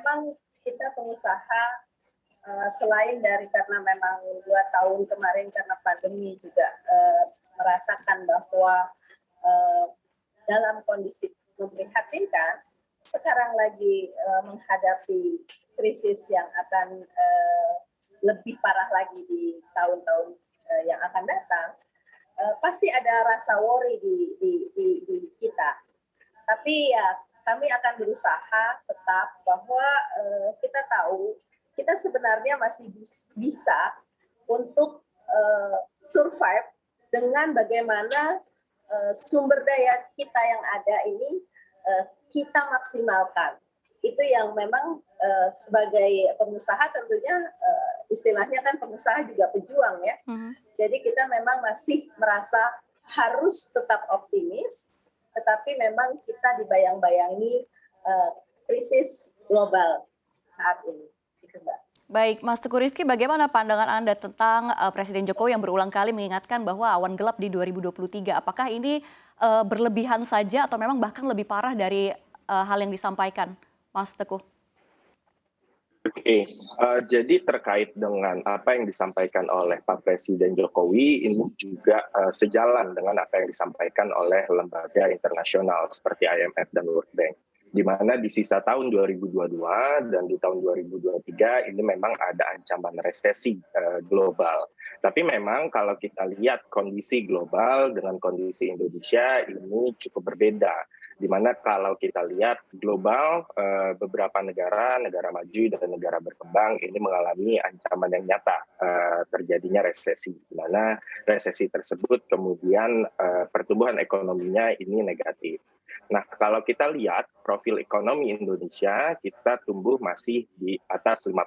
memang kita pengusaha selain dari karena memang 2 tahun kemarin karena pandemi juga merasakan bahwa dalam kondisi memprihatinkan, sekarang lagi menghadapi krisis yang akan lebih parah lagi di tahun-tahun yang akan datang, pasti ada rasa worry di kita. Tapi ya kami akan berusaha tetap bahwa kita tahu kita sebenarnya masih bisa untuk survive dengan bagaimana sumber daya kita yang ada ini kita maksimalkan. Itu yang memang sebagai pengusaha tentunya istilahnya kan pengusaha juga pejuang ya. Jadi kita memang masih merasa harus tetap optimis, tetapi memang kita dibayang-bayangi krisis global saat ini. Gitu, Mbak. Baik, Mas Teguh Rifki, bagaimana pandangan Anda tentang Presiden Jokowi yang berulang kali mengingatkan bahwa awan gelap di 2023? Apakah ini berlebihan saja atau memang bahkan lebih parah dari hal yang disampaikan, Mas Teguh? Oke, jadi terkait dengan apa yang disampaikan oleh Pak Presiden Jokowi, ini juga sejalan dengan apa yang disampaikan oleh lembaga internasional seperti IMF dan World Bank, di mana di sisa tahun 2022 dan di tahun 2023 ini memang ada ancaman resesi global. Tapi memang kalau kita lihat kondisi global dengan kondisi Indonesia ini cukup berbeda. Di mana kalau kita lihat global, beberapa negara maju dan negara berkembang ini mengalami ancaman yang nyata terjadinya resesi. Di mana resesi tersebut kemudian pertumbuhan ekonominya ini negatif. Nah, kalau kita lihat profil ekonomi Indonesia, kita tumbuh masih di atas 5%.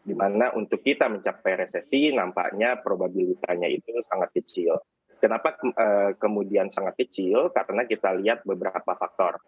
Di mana untuk kita mencapai resesi nampaknya probabilitasnya itu sangat kecil. Kenapa kemudian sangat kecil? Karena kita lihat beberapa faktor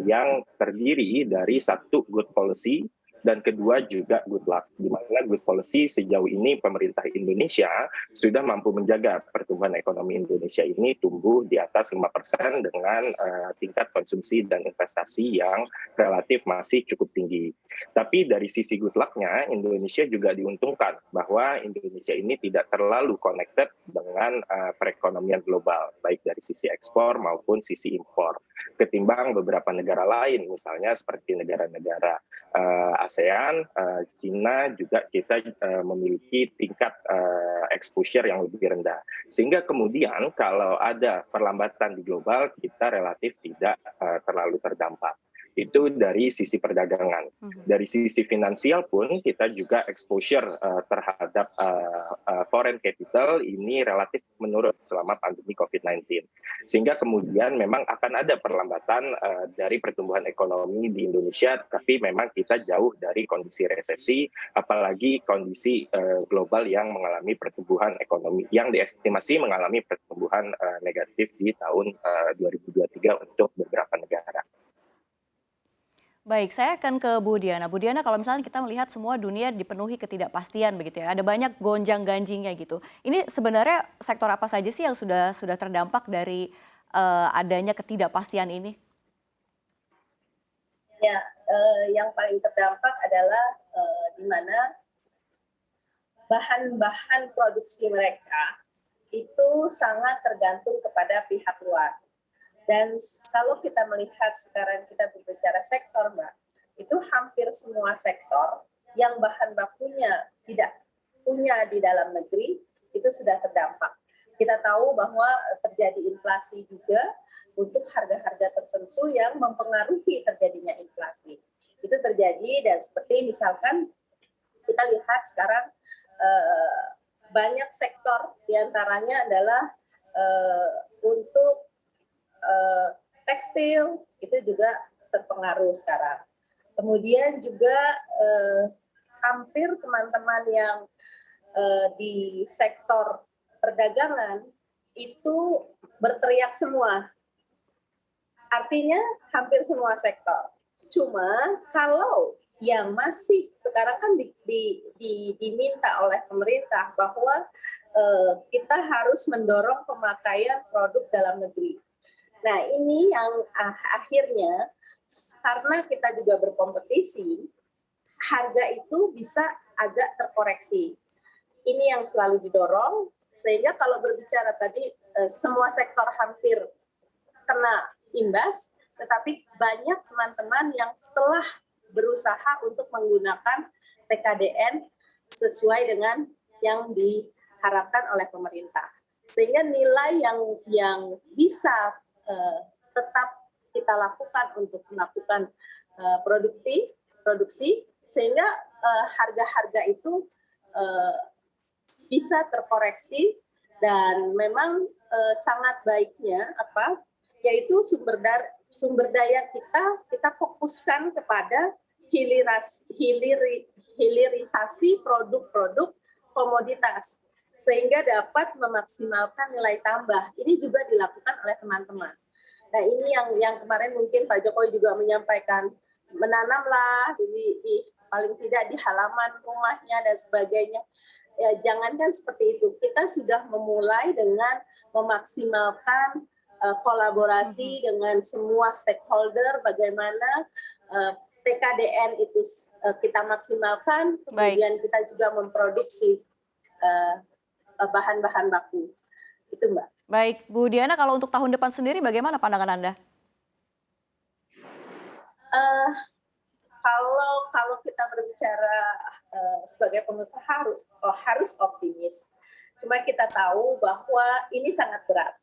yang terdiri dari satu, good policy, dan kedua juga good luck. Di mana good policy sejauh ini pemerintah Indonesia sudah mampu menjaga pertumbuhan ekonomi Indonesia ini tumbuh di atas 5% dengan tingkat konsumsi dan investasi yang relatif masih cukup tinggi. Tapi dari sisi good luck-nya, Indonesia juga diuntungkan bahwa Indonesia ini tidak terlalu connected dengan perekonomian global, baik dari sisi ekspor maupun sisi impor. Ketimbang beberapa negara lain, misalnya seperti negara-negara ASEAN, China juga kita memiliki tingkat exposure yang lebih rendah. Sehingga kemudian kalau ada perlambatan di global, kita relatif tidak terlalu terdampak. Itu dari sisi perdagangan. Dari sisi finansial pun kita juga exposure terhadap foreign capital ini relatif menurun selama pandemi COVID-19. Sehingga kemudian memang akan ada perlambatan dari pertumbuhan ekonomi di Indonesia, tapi memang kita jauh dari kondisi resesi, apalagi kondisi global yang mengalami pertumbuhan ekonomi, yang diestimasi mengalami pertumbuhan negatif di tahun 2023 untuk beberapa negara. Baik, saya akan ke Bu Diana. Bu Diana, kalau misalnya kita melihat semua dunia dipenuhi ketidakpastian begitu ya, ada banyak gonjang-ganjingnya gitu. Ini sebenarnya sektor apa saja sih yang sudah terdampak dari adanya ketidakpastian ini? Ya, yang paling terdampak adalah di mana bahan-bahan produksi mereka itu sangat tergantung kepada pihak luar. Dan kalau kita melihat sekarang kita berbicara sektor, Mbak, itu hampir semua sektor yang bahan bakunya tidak punya di dalam negeri, itu sudah terdampak. Kita tahu bahwa terjadi inflasi juga untuk harga-harga tertentu yang mempengaruhi terjadinya inflasi. Itu terjadi dan seperti misalkan kita lihat sekarang banyak sektor diantaranya adalah untuk tekstil itu juga terpengaruh sekarang. Kemudian juga hampir teman-teman yang di sektor perdagangan itu berteriak semua. Artinya hampir semua sektor. Cuma kalau yang masih sekarang kan diminta oleh pemerintah bahwa kita harus mendorong pemakaian produk dalam negeri. Nah, ini yang akhirnya karena kita juga berkompetisi, harga itu bisa agak terkoreksi. Ini yang selalu didorong, sehingga kalau berbicara tadi semua sektor hampir kena imbas, tetapi banyak teman-teman yang telah berusaha untuk menggunakan TKDN sesuai dengan yang diharapkan oleh pemerintah. Sehingga nilai yang bisa tetap kita lakukan untuk melakukan produksi, sehingga harga-harga itu bisa terkoreksi, dan memang sangat baiknya yaitu sumber daya kita fokuskan kepada hilirisasi produk-produk komoditas sehingga dapat memaksimalkan nilai tambah. Ini juga dilakukan oleh teman-teman. Nah, ini yang kemarin mungkin Pak Jokowi juga menyampaikan, menanamlah di paling tidak di halaman rumahnya dan sebagainya. Ya, jangankan seperti itu, kita sudah memulai dengan memaksimalkan kolaborasi dengan semua stakeholder, bagaimana TKDN itu kita maksimalkan, kemudian kita juga memproduksi bahan-bahan baku. Itu Mbak. Baik, Bu Diana, kalau untuk tahun depan sendiri bagaimana pandangan Anda? Kalau kita berbicara sebagai pengusaha harus optimis. Cuma kita tahu bahwa ini sangat berat.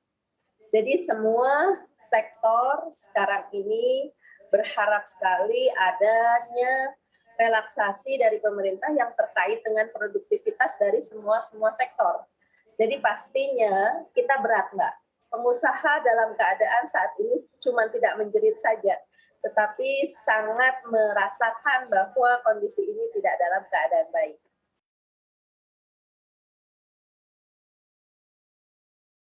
Jadi semua sektor sekarang ini berharap sekali adanya relaksasi dari pemerintah yang terkait dengan produktivitas dari semua sektor. Jadi pastinya kita berat, Mbak. Pengusaha dalam keadaan saat ini cuma tidak menjerit saja, tetapi sangat merasakan bahwa kondisi ini tidak dalam keadaan baik.